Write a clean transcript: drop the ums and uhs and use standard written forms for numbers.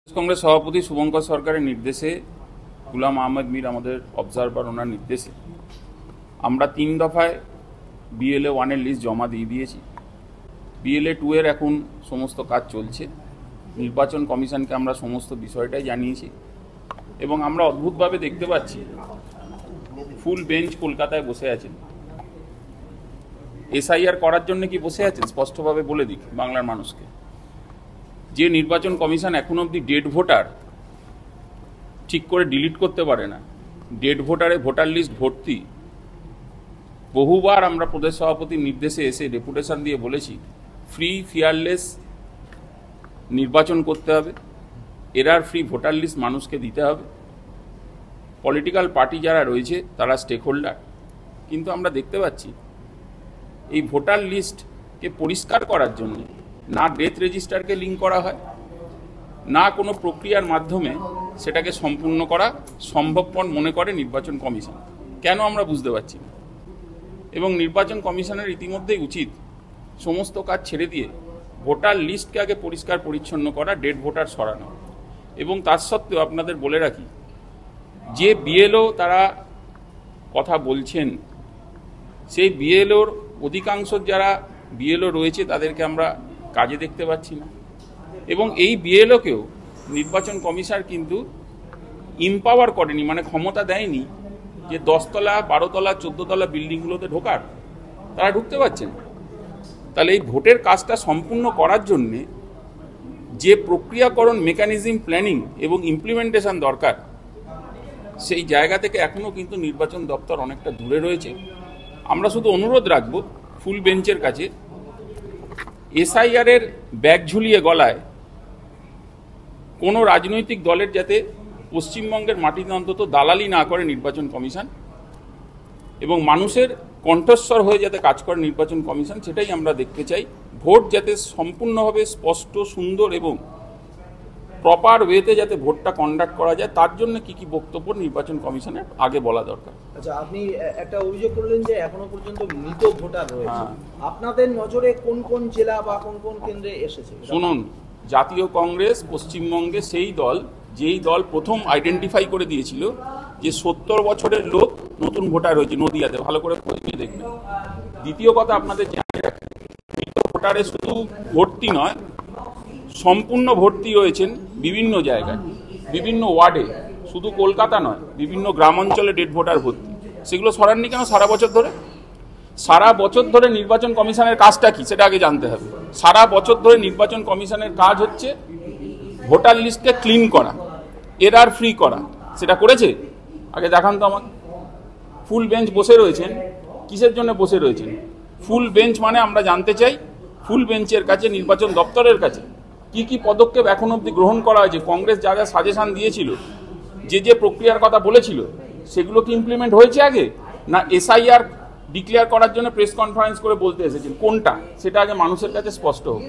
কংগ্রেস সভাপতি শুভঙ্কর সরকারের নির্দেশে গুলাম আহমেদ মীর আমাদের অবজারভার ওনার নির্দেশে আমরা 3 দফায় বিএলএ 1 এর লিস্ট জমা দিয়ে দিয়েছি। বিএলএ 2 এর এখন সমস্ত কাজ চলছে। নির্বাচন কমিশনকে আমরা সমস্ত বিষয়টাই জানিয়েছি এবং আমরা অদ্ভুতভাবে দেখতে পাচ্ছি ফুল বেঞ্চ কলকাতায় বসে আছেন। এসআইআর করার জন্য কি বসে আছেন? স্পষ্টভাবে বলে দিক বাংলার মানুষকে। যে নির্বাচন কমিশন এখন অবধি ডেড ভোটার ঠিক করে ডিলিট করতে পারে না, ডেড ভোটারে ভোটার লিস্ট ভর্তি। বহুবার আমরা প্রদেশ সভাপতির নির্দেশে এসে ডেপুটেশন দিয়ে বলেছি ফ্রি ফেয়ারলেস নির্বাচন করতে হবে, এরার ফ্রি ভোটার লিস্ট মানুষকে দিতে হবে। পলিটিক্যাল পার্টি যারা রয়েছে তারা স্টেক হোল্ডার, কিন্তু আমরা দেখতে পাচ্ছি এই ভোটার লিস্টকে পরিষ্কার করার জন্য না ডেথ রেজিস্টারকে লিঙ্ক করা হয়, না কোনো প্রক্রিয়ার মাধ্যমে সেটাকে সম্পূর্ণ করা সম্ভবপর মনে করে নির্বাচন কমিশন। কেন আমরা বুঝতে পারছি না। এবং নির্বাচন কমিশনের ইতিমধ্যেই উচিত সমস্ত কাজ ছেড়ে দিয়ে ভোটার লিস্টকে আগে পরিষ্কার পরিচ্ছন্ন করা, ডেড ভোটার সরানো। এবং তার সত্ত্বেও আপনাদের বলে রাখি, যে বিএলও তারা কথা বলছেন সেই বিএলওর অধিকাংশ যারা বিএলও রয়েছে তাদেরকে আমরা কাজে দেখতে পাচ্ছি না। এবং এই বিএলওকেও নির্বাচন কমিশন কিন্তু ইম্পাওয়ার করেনি, মানে ক্ষমতা দেয়নি যে 10 তলা 12 তলা 14 তলা বিল্ডিংগুলোতে ঢোকার, তারা ঢুকতে পারছেন। তাহলে এই ভোটের কাজটা সম্পূর্ণ করার জন্যে যে প্রক্রিয়াকরণ, মেকানিজম, প্ল্যানিং এবং ইমপ্লিমেন্টেশন দরকার, সেই জায়গা থেকে এখনও কিন্তু নির্বাচন দপ্তর অনেকটা দূরে রয়েছে। আমরা শুধু অনুরোধ রাখবো ফুল বেঞ্চের কাছে, এসআইআরের ব্যাগ ঝুলিয়ে গলায় কোনো রাজনৈতিক দলের যাতে পশ্চিমবঙ্গের মাটিতে অন্তত দালালি না করে নির্বাচন কমিশন, এবং মানুষের কণ্ঠস্বর হয়ে যাতে কাজ করে নির্বাচন কমিশন, সেটাই আমরা দেখতে চাই। ভোট যাতে সম্পূর্ণভাবে স্পষ্ট, সুন্দর এবং প্রপার ওয়েতে যাতে ভোটটা কন্ডাক্ট করা যায়, তার জন্য কি কি বক্তব্য নির্বাচন কমিশনের আগে বলা দরকার। আচ্ছা, আপনি একটা অভিযোগ করলেন যে এখনো পর্যন্ত মৃত ভোটার রয়েছে। আপনাদের নজরে কোন কোন জেলা বা কোন কোন কেন্দ্রে এসেছে? শুনুন, জাতীয় কংগ্রেস পশ্চিমবঙ্গে সেই দল যেই দল প্রথম আইডেন্টিফাই করে দিয়েছিল যে 70 বছরের লোক নতুন ভোটার হয়েছে নদিয়াতে, ভালো করে খোঁজ নিয়ে দেখবেন। দ্বিতীয় কথা আপনাদের জানিয়ে রাখি, মৃত ভোটারে শুধু ভর্তি নয়, সম্পূর্ণ ভর্তি হয়েছেন বিভিন্ন জায়গায়, বিভিন্ন ওয়ার্ডে, শুধু কলকাতা নয়, বিভিন্ন গ্রাম অঞ্চলে ডেড ভোটার ভর্তি। সেগুলো সরাননি কেন সারা বছর ধরে? সারা বছর ধরে নির্বাচন কমিশনের কাজটা কি সেটা আগে জানতে হবে। সারা বছর ধরে নির্বাচন কমিশনের কাজ হচ্ছে ভোটার লিস্টকে ক্লিন করা, এরার ফ্রি করা। সেটা করেছে? আগে দেখান তো আমাকে। ফুল বেঞ্চ বসে রয়েছেন, কিসের জন্য বসে রয়েছেন? ফুল বেঞ্চ মানে আমরা জানতে চাই ফুল বেঞ্চের কাছে, নির্বাচন দপ্তরের কাছে কি কি পদক্ষেপ এখন অবধি গ্রহণ করা হয়েছে। কংগ্রেস যা যা সাজেশন দিয়েছিল, যে যে প্রক্রিয়ার কথা বলেছিল, সেগুলো কি ইমপ্লিমেন্ট হয়েছে আগে, না এসআইআর ডিক্লেয়ার করার জন্য প্রেস কনফারেন্স করে বলতে এসেছেন? কোনটা, সেটা আগে মানুষের কাছে স্পষ্ট হোক।